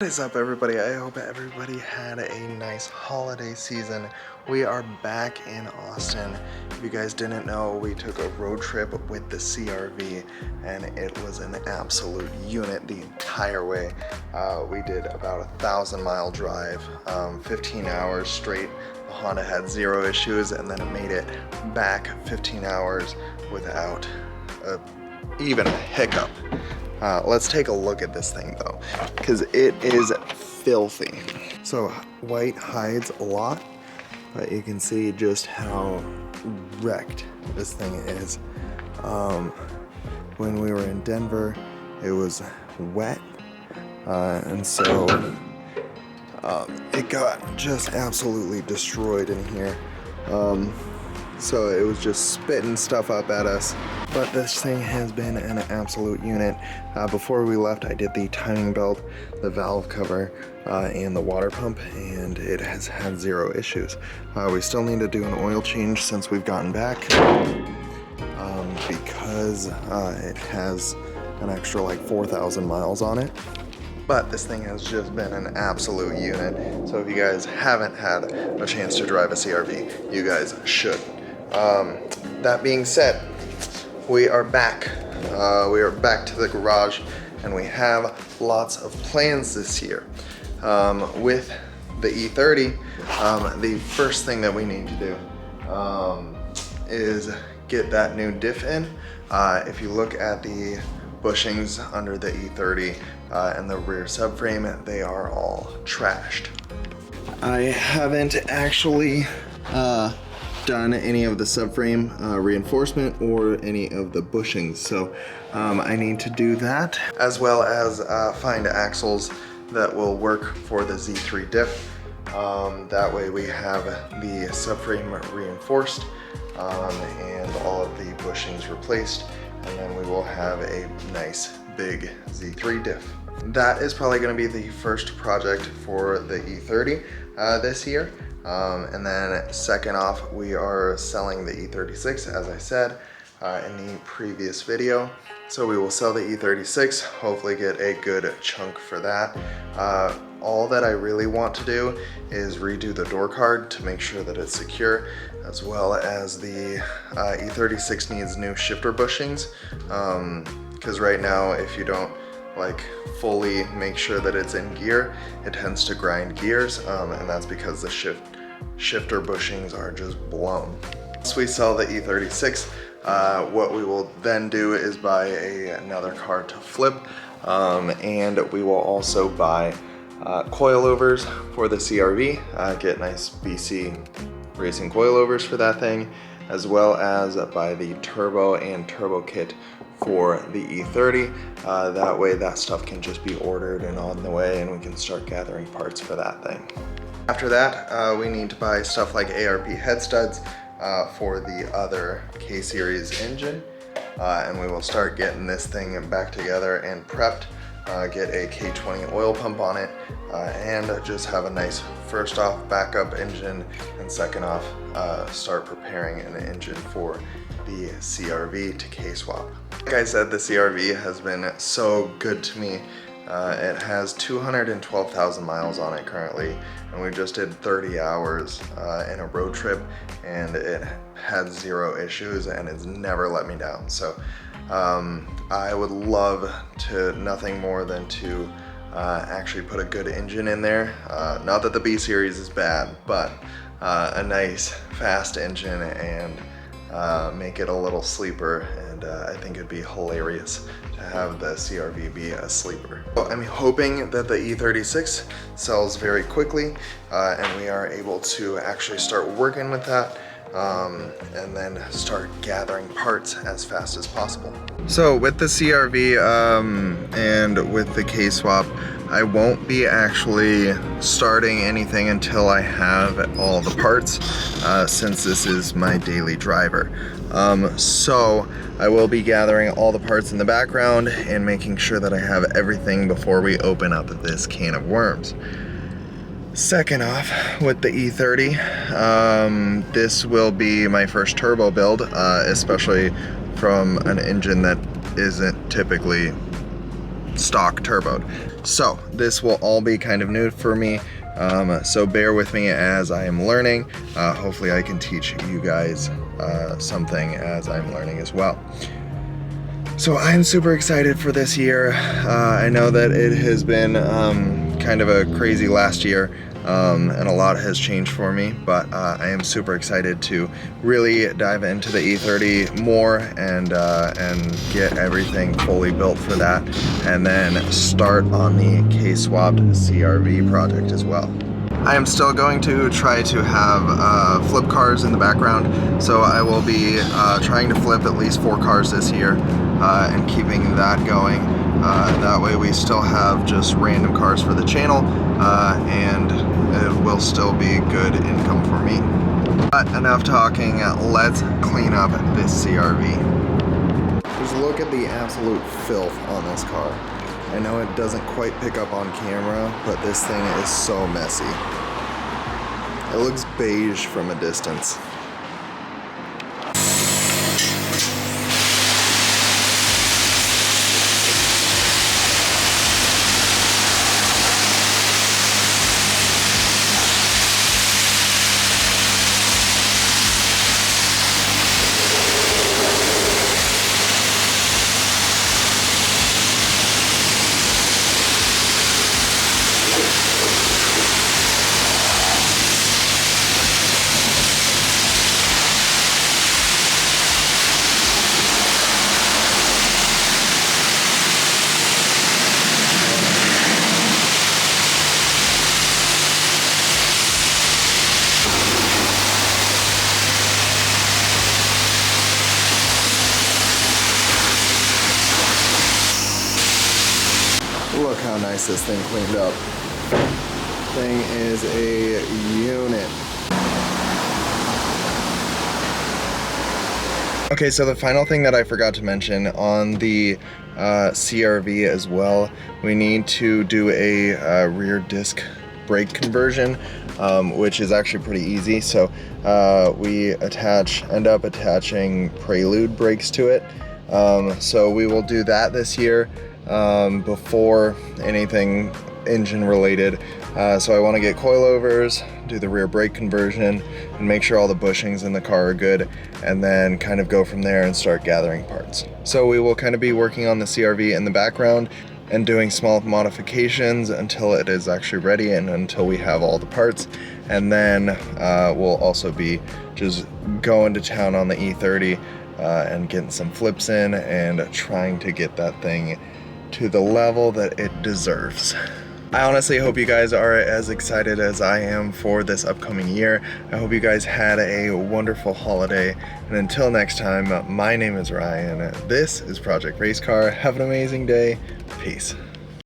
What is up, everybody? I hope everybody had a nice holiday season. We are back in Austin. If you guys didn't know, we took a road trip with the CRV and it was an absolute unit the entire way. We did about 1,000-mile drive, 15 hours straight. The Honda had zero issues, and then it made it back 15 hours without even a hiccup. Let's take a look at this thing though, because it is filthy. So white hides a lot, but you can see just how wrecked this thing is. When we were in Denver, it was wet, and so it got just absolutely destroyed in here. So it was just spitting stuff up at us. But this thing has been an absolute unit. Before we left, I did the timing belt, the valve cover, and the water pump, and it has had zero issues. We still need to do an oil change since we've gotten back, because it has an extra like 4,000 miles on it. But this thing has just been an absolute unit. So if you guys haven't had a chance to drive a CRV, you guys should. That being said, we are back. We are back to the garage, and we have lots of plans this year. With the e30, the first thing that we need to do is get that new diff in. If you look at the bushings under the e30 and the rear subframe, they are all trashed. I haven't actually done any of the subframe reinforcement or any of the bushings, so I need to do that, as well as find axles that will work for the Z3 diff. That way we have the subframe reinforced and all of the bushings replaced, and then we will have a nice big Z3 diff. That is probably going to be the first project for the e30 this year. And then second off, we are selling the e36, as I said in the previous video. So we will sell the e36, hopefully get a good chunk for that. All that I really want to do is redo the door card to make sure that it's secure, as well as the e36 needs new shifter bushings, because right now if you don't like fully make sure that it's in gear, it tends to grind gears, and that's because the shifter bushings are just blown. Once we sell the e36, what we will then do is buy another car to flip, and we will also buy coilovers for the CRV, get nice BC racing coilovers for that thing, as well as buy the turbo and turbo kit for the e30. That way that stuff can just be ordered and on the way, and we can start gathering parts for that thing. After that, we need to buy stuff like ARP head studs for the other K-Series engine, and we will start getting this thing back together and prepped, get a K20 oil pump on it, and just have a nice first off backup engine, and second off start preparing an engine for the CRV to K-swap. Like I said, the CRV has been so good to me. It has 212,000 miles on it currently, and we just did 30 hours in a road trip, and it had zero issues, and it's never let me down. So I would love to nothing more than to actually put a good engine in there. Not that the B series is bad, but a nice fast engine, and make it a little sleeper, and I think it'd be hilarious to have the CRV be a sleeper. So I'm hoping that the e36 sells very quickly, and we are able to actually start working with that, and then start gathering parts as fast as possible. So with the CRV and with the K-swap, I won't be actually starting anything until I have all the parts, since this is my daily driver. So I will be gathering all the parts in the background and making sure that I have everything before we open up this can of worms. Second off, with the e30, this will be my first turbo build, especially from an engine that isn't typically stock turboed. So this will all be kind of new for me, so bear with me as I am learning. Hopefully I can teach you guys something as I'm learning as well. So I'm super excited for this year. I know that it has been kind of a crazy last year, and a lot has changed for me, but I am super excited to really dive into the e30 more and get everything fully built for that, and then start on the K-swapped CRV project as well. I am still going to try to have flip cars in the background, so I will be trying to flip at least 4 cars this year and keeping that going. That way we still have just random cars for the channel, and it will still be good income for me. But enough talking, let's clean up this CRV. Just look at the absolute filth on this car. I know it doesn't quite pick up on camera, but this thing is so messy. It looks beige from a distance. Look how nice this thing cleaned up. Thing is a unit. Okay, so the final thing that I forgot to mention on the CRV as well, we need to do a rear disc brake conversion, which is actually pretty easy. So we end up attaching Prelude brakes to it. So we will do that this year before anything engine related. So I want to get coilovers, do the rear brake conversion, and make sure all the bushings in the car are good, and then kind of go from there and start gathering parts. So we will kind of be working on the CRV in the background and doing small modifications until it is actually ready and until we have all the parts. And then we'll also be just going to town on the e30 and getting some flips in and trying to get that thing to the level that it deserves. I honestly hope you guys are as excited as I am for this upcoming year. I hope you guys had a wonderful holiday, and until next time, my name is Ryan. This is Project Race Car. Have an amazing day. Peace.